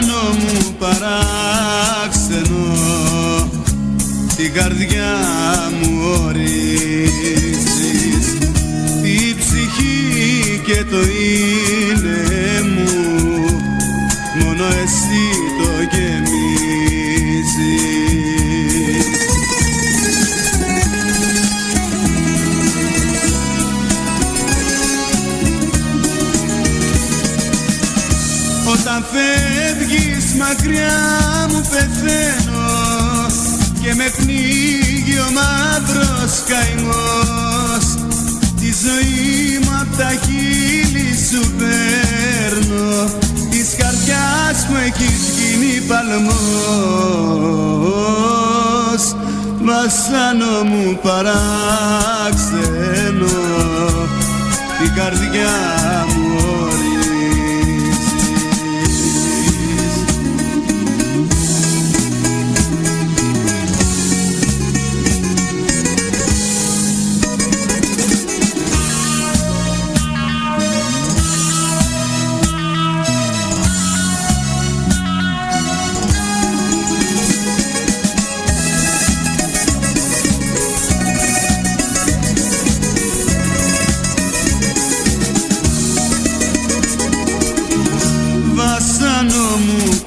Βασάνο μου παράξενο, την καρδιά μου ορίζεις, τη ψυχή και το είναι μου, μόνο εσύ το γεμίζεις. Όταν φεύγεις μακριά μου πεθαίνω και με πνίγει ο μαύρος καημός, τη ζωή μου απ' τα χείλη σου παίρνω, της καρδιάς μου έχεις γίνει παλμός. Βασάνο μου παράξενο, την καρδιά μου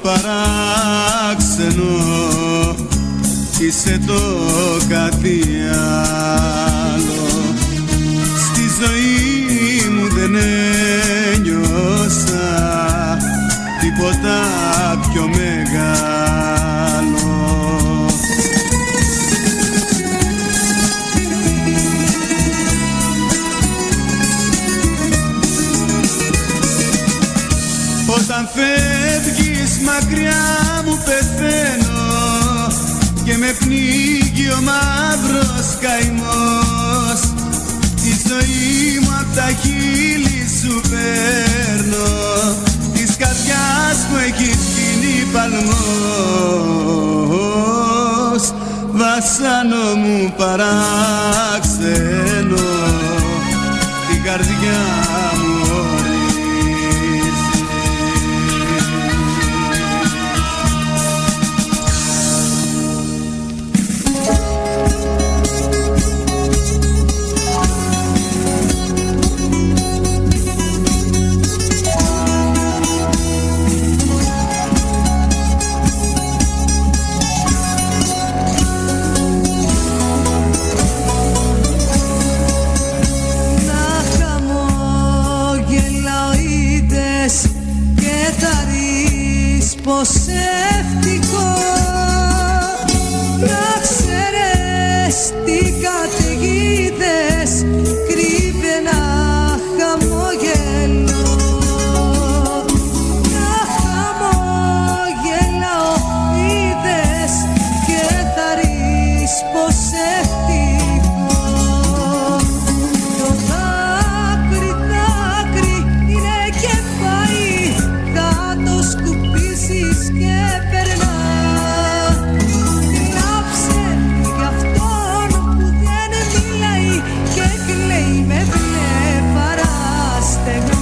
παράξενο, είσαι το κάτι άλλο. Στη ζωή μου δεν ένιωσα τίποτα πιο μεγάλο. Όταν φεύγεις μακριά μου πεθαίνω και με πνίγει ο μαύρος καημός, τη ζωή μου απ' τα χείλη σου παίρνω, της καρδιάς μου έχεις γίνει παλμός. Βασάνο μου παράξενο, την καρδιά μου πως ευτυχώ να ξέρεις τι καταιγίδες κρύβει ένα χαμόγελο. Να χαμόγελαω είδες και θα ρεις πως ευτυχώ. Το δάκρυ είναι και πάει, θα το σκουπίσεις και περνά. Κλάψε για αυτόν που δεν μιλάει και κλαίει με βλέμματα στεγνά.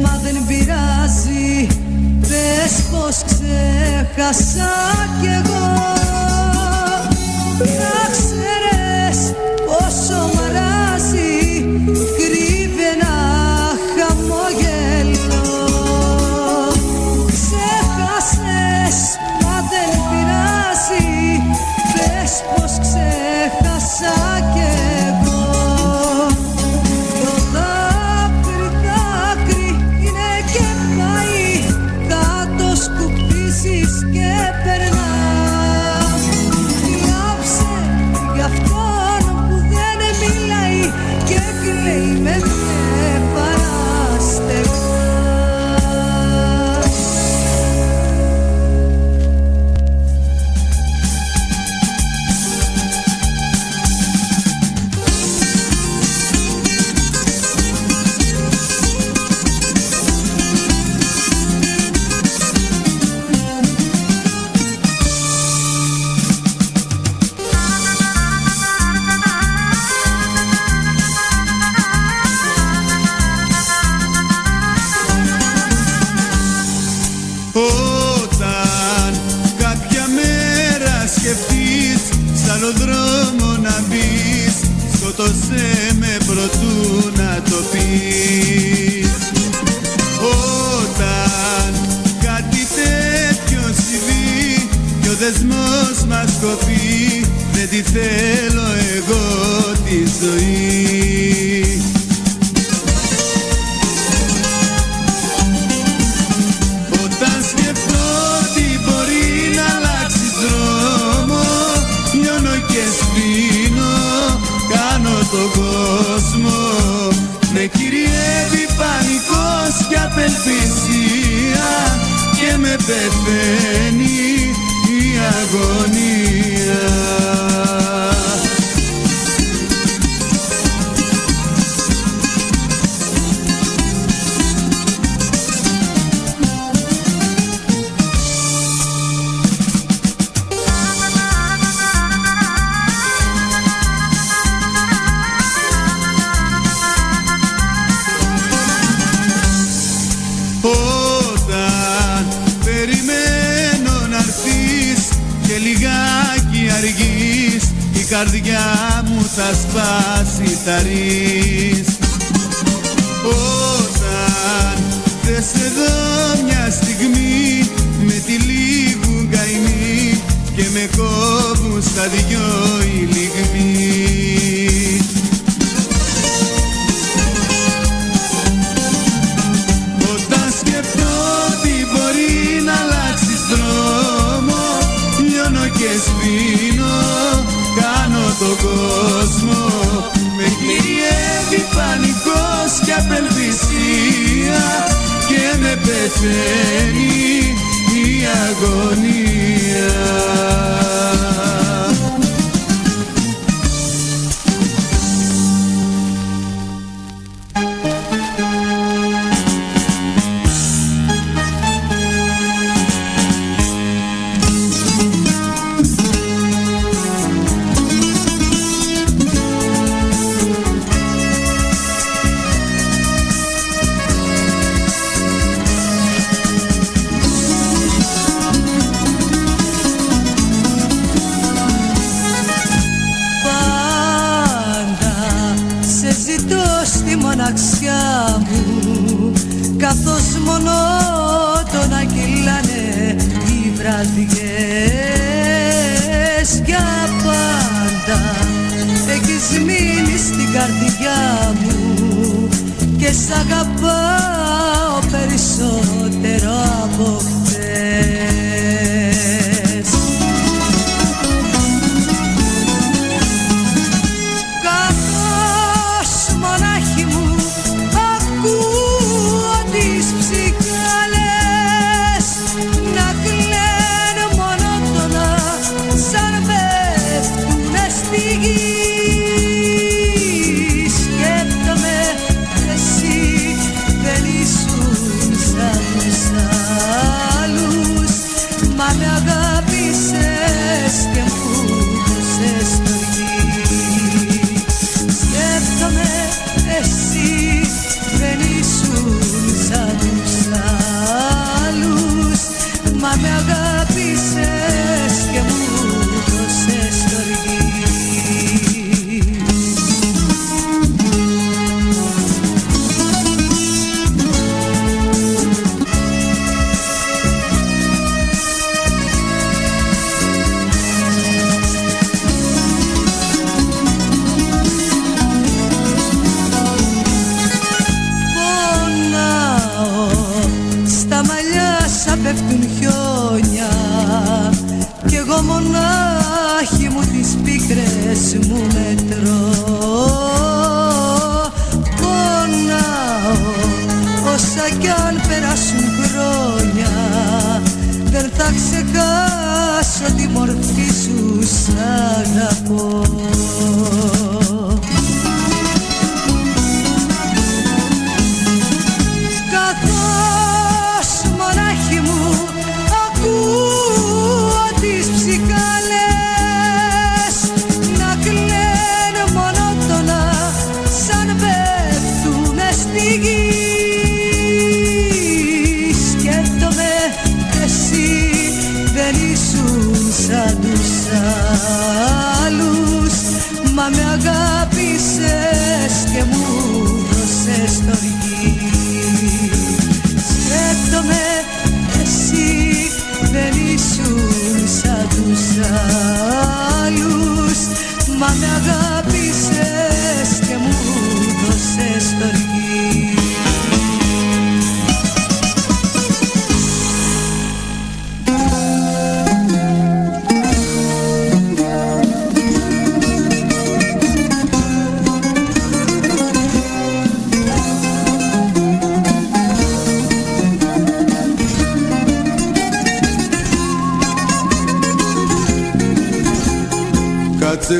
Μα δεν πειράζει, πες πως ξέχασα κι εγώ. Να ξέρεις πόσο μ' αράζει, κρύβει ένα χαμόγελο. Ξέχασες, μα δεν πειράζει, πες πως ξέχασα κι εγώ. Και πάει, θα το σκουπίσεις και περνά. Άκουσε με προτού να το πεις. Όταν κάτι τέτοιο συμβεί κι ο δεσμός μας κοπεί, δεν τη θέλω εγώ τη ζωή. Όταν σκεφτώ ότι μπορεί να αλλάξεις δρόμο, λιώνω και σβήνω, κάνω τον κόσμο. Με κυριεύει πανικός και απελπισία και με πεθαίνει η αγωνία. Όταν περιμένω να'ρθείς και λιγάκι αργείς, η καρδιά μου θα σπάσει τα ρις. Όταν δεν σε δω μια στιγμή, με τυλίγουν καημοί και με κόβουν στα δυο οι λυγμοί. Και σβήνω, κάνω τον κόσμο. Με κυριεύει πανικός και απελπισία και με πεθαίνει η αγωνία. Καθώς μονότονα κυλάνε οι βραδιές, για πάντα έχεις μείνει στην καρδιά μου και σ' αγαπάω περισσότερο από χθες. Καθώς μονάχη μου ακούω τις ψυχάλες να κλαίνουν μονότονα σαν πέφτουνε στη γη. Σκέφτομαι εσύ δεν ήσουν σαν τους άλλους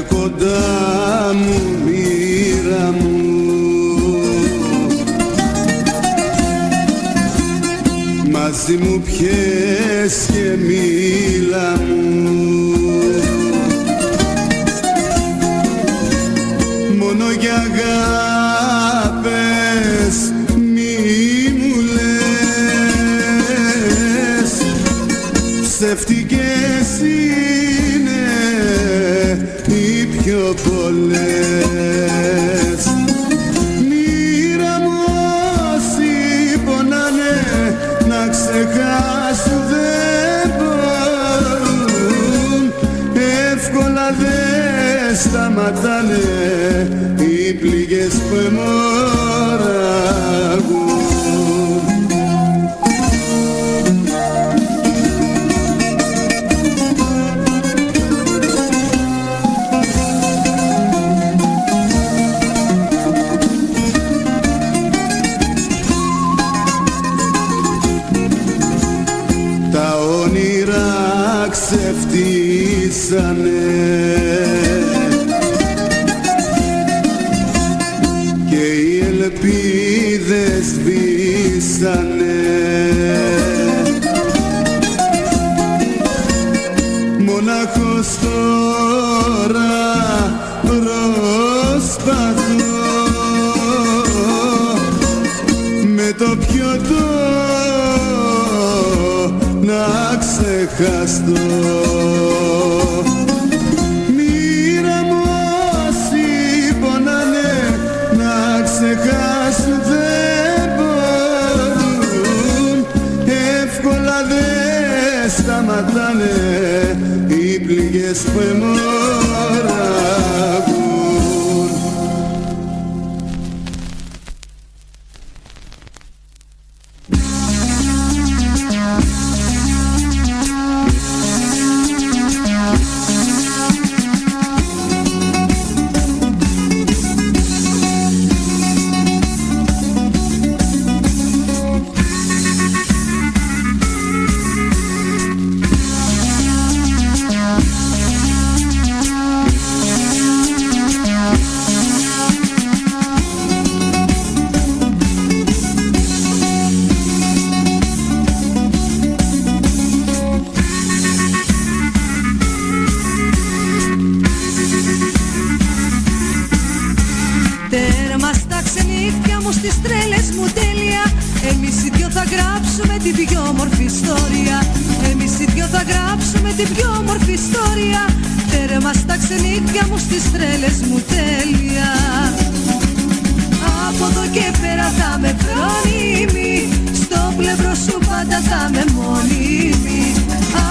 σε κοντά μου μοίρα μου. Μαζί μου πιες και μίλα μου. Μόνο για αγάπες μη μου λες. Ψεύτικες είναι οι πιο πολλές. Μοίρα μου όσοι πονάνε να ξεχάσουν δεν μπορούν. Εύκολα δεν σταματάνε οι πληγές που αιμορραγούν. Τα όνειρα ξεφτύσανε και οι ελπίδες σβήσανε. Μονάχος τώρα προσπαθώ με το πιωτό να ξεχαστώ. Μοίρα μου όσοι πονάνε να ξεχάσουν δεν μπορούν. Εύκολα δεν σταματάνε οι πληγές που αιμορραγούν. Στις τρέλες μου τέλεια, εμείς οι δυο θα γράψουμε την πιο όμορφη ιστορία. Εμείς οι δυο θα γράψουμε την πιο όμορφη ιστορία. Τέρμα στα ξενύχια μου, στις τρέλες μου τέλεια. Από εδώ και πέρα θα με φρόνιμη, στο πλευρό σου πάντα θα με μόνιμη.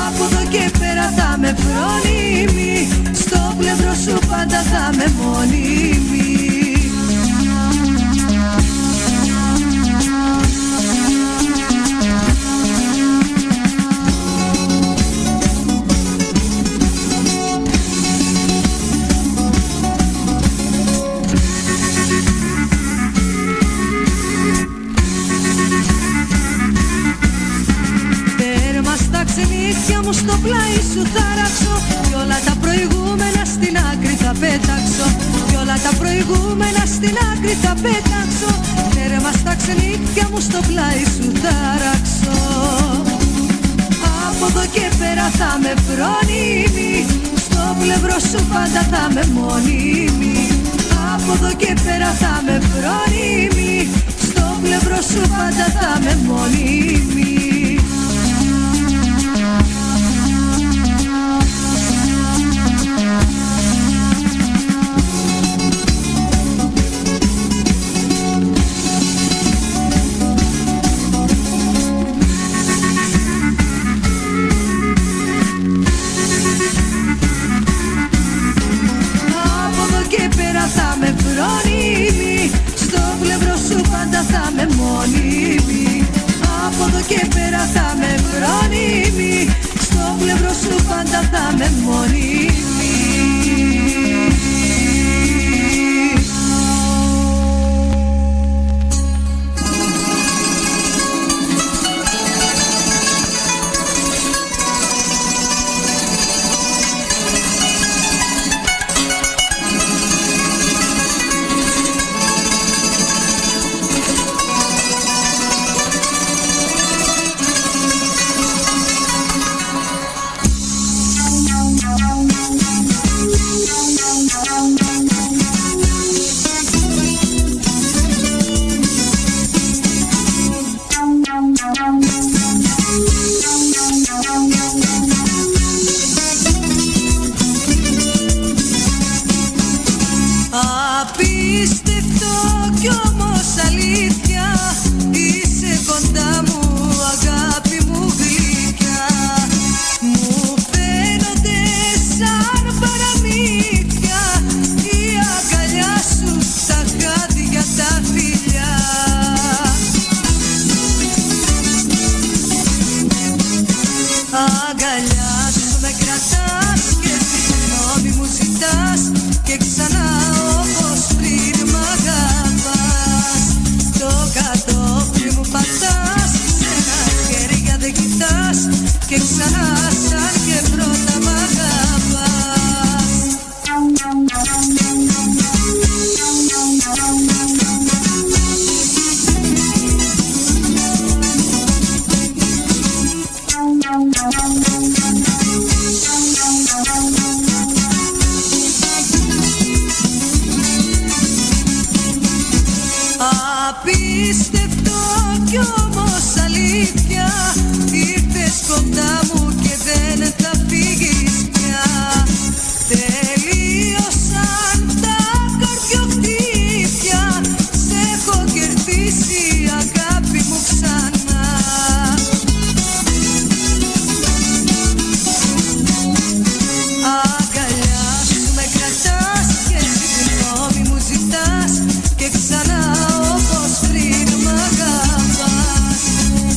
Από εδώ και πέρα θα με φρόνιμη, στο πλευρό σου πάντα θα με μόνιμη. Στο πλάι σου θα ράξω κι όλα τα προηγούμενα στην άκρη θα πέταξω. Κι όλα τα προηγούμενα στην άκρη θα πέταξω. Τέρμα στα ξενύχια μου στο πλάι σου θα ράξω. Από εδώ και πέρα θα με φρόνιμη, στο πλευρό σου πάντα θα με μόνιμη. Από εδώ και πέρα θα με φρόνιμη, στο πλευρό σου πάντα θα με μόνιμη. Στο πλευρό σου πάντα θα με μόνιμη. Από εδώ και αλήθεια. Ήρθες κοντά μου και δεν θα φύγεις πια. Τελείωσαν τα καρδιοχτύπια. Σ' έχω κερδίσει αγάπη μου ξανά. Αγκαλιά σου με κρατάς και συγγνώμη μου ζητάς. Και ξανά όπως πριν μ' αγαπάς.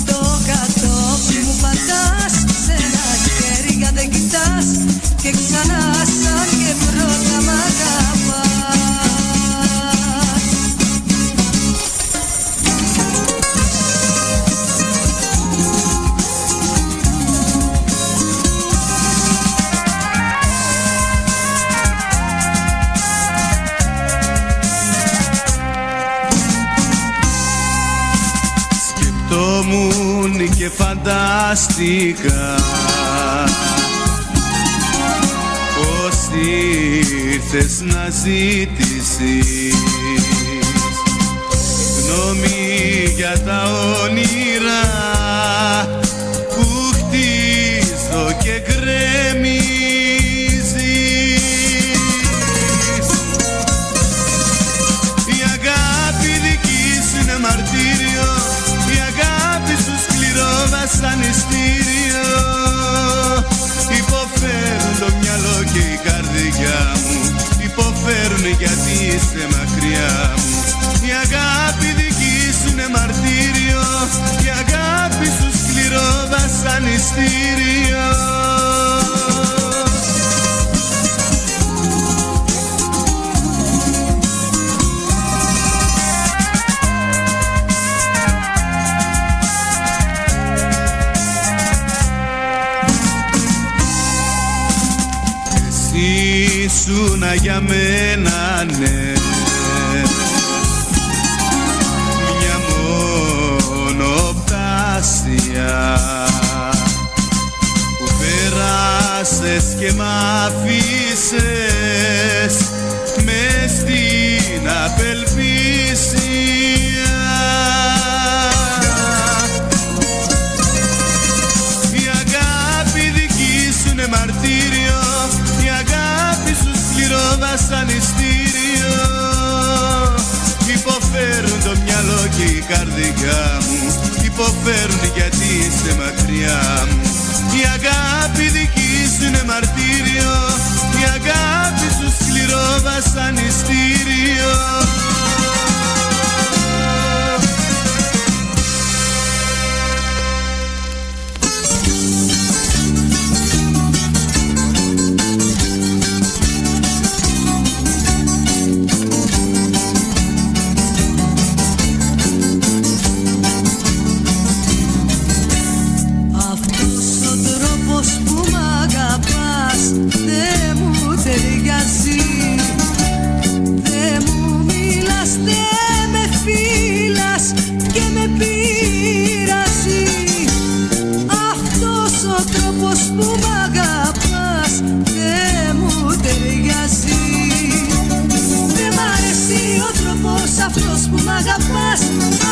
Το κατόπι μου πατάς, σε ένα χέρια δεν κοιτάς. Και ξανά σαν και πρώτα μ' αγαπάς. Σκεπτόμουν και φαντάστηκα πως ήρθες να ζητήσεις γνώμη για τα όνειρα που χτίζω και γκρεμίζεις. Η αγάπη δική σου είναι μαρτύριο, η αγάπη σου σκληρό βασανιστήριο. Υποφέρουν το μυαλό και η καρδιά μου, υποφέρουν γιατί είσαι μακριά μου. Η αγάπη δική σου είναι μαρτύριο, η αγάπη σου σκληρό βασανιστήριο. Ήσουνα για μένα ναι, μια μονοπτάσια που πέρασες και μ' αφήσες μες στην απελπισία. Η αγάπη δική σου είναι μαρτύριο, η αγάπη σου σκληρό βασανιστήριο. Υποφέρουν το μυαλό και η καρδιά μου, υποφέρουν γιατί είσαι μακριά μου. Η αγάπη δική σου είναι μαρτύριο, η αγάπη σου σκληρό βασανιστήριο.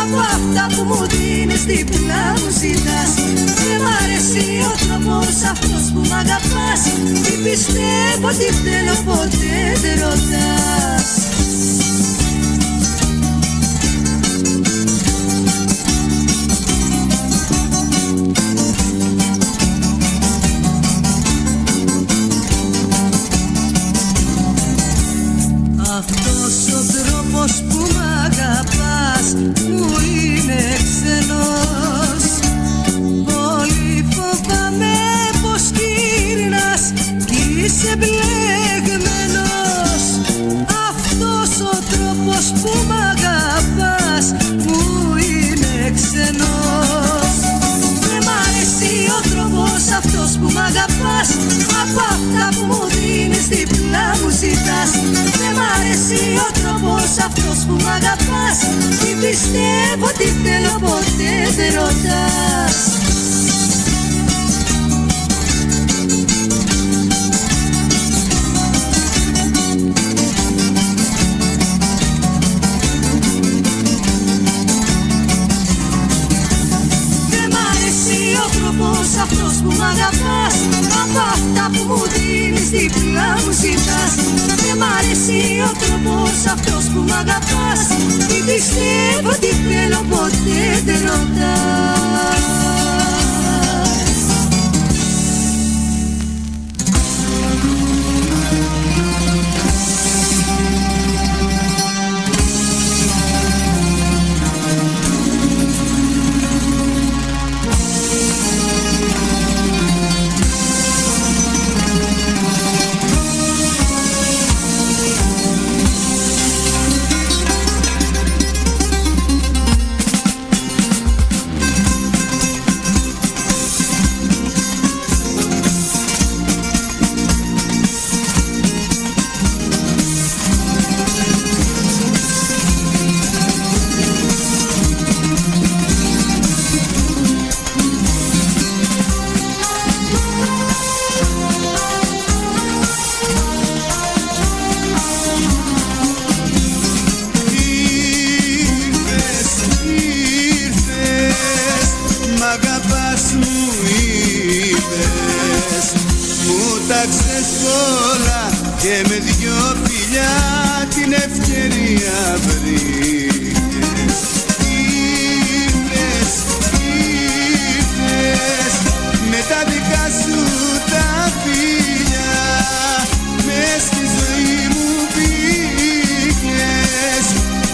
Από αυτά που μου δίνεις δίπλα μου ζητάς. Δεν μ' αρέσει ο τρόπος αυτός που μ' αγαπάς. Μη πιστεύω ότι θέλω ποτέ δεν ρωτάς. Αυτός ο τρόπος που μ' αγαπάς μου είναι ξενός. Πολύ φοβάμαι πως γυρνάς κι είσαι μπλεγμένος. Αυτός ο τρόπος που μ' αγαπάς μου είναι ξενός. Δεν μ' αρέσει ο τρόπος αυτός που μ' αγαπάς. Από αυτά που μου δίνεις δίπλα μου ζητάς. Δεν μ' αρέσει ο τρόπος αυτός που μ' αγαπάς. Μη πιστεύω ότι θέλω ποτέ δεν ρωτάς. Δεν μ' που μ' αγαπάς, από αυτά που μου δίνεις δίπλα μου ζητάς. Δεν μ' αρέσει ο τρόπος αυτός που μ' αγαπάς, μη πιστεύω τι θέλω ποτέ δεν ρωτάς. Και με δυο φιλιά την ευκαιρία βρήκες. Ήρθες με τα δικά σου τα φιλιά, μες στη ζωή μου μπήκες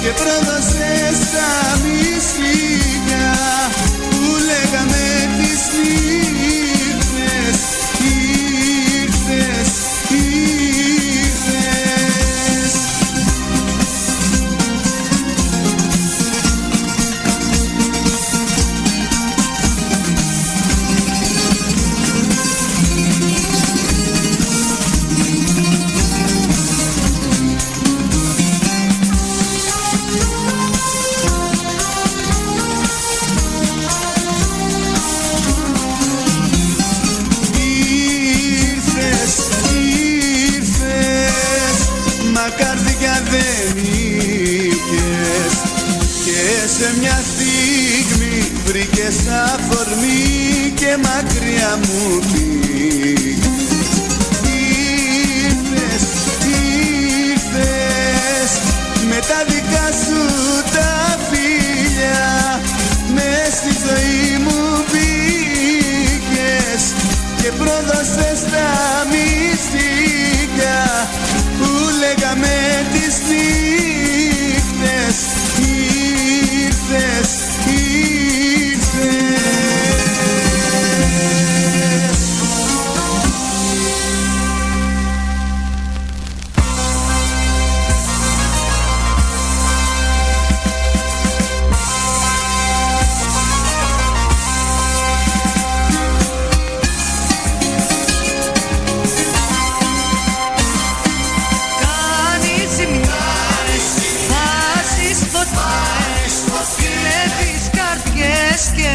και πρόδωσες τα μυστικά που λέγαμε τις νύχτες. Ήρθες, σε μια στιγμή βρήκες αφορμή και μακριά μου πήγες. Ήρθες με τα δικά σου τα φιλιά, μες στη ζωή μου μπήκες και πρόδωσες τα μυστικά που λέγαμε τις νύχτες. Ήρθες, ήρθες. Κάνεις ζημιά, βάζεις φωτιά, κλέβεις καρδιές και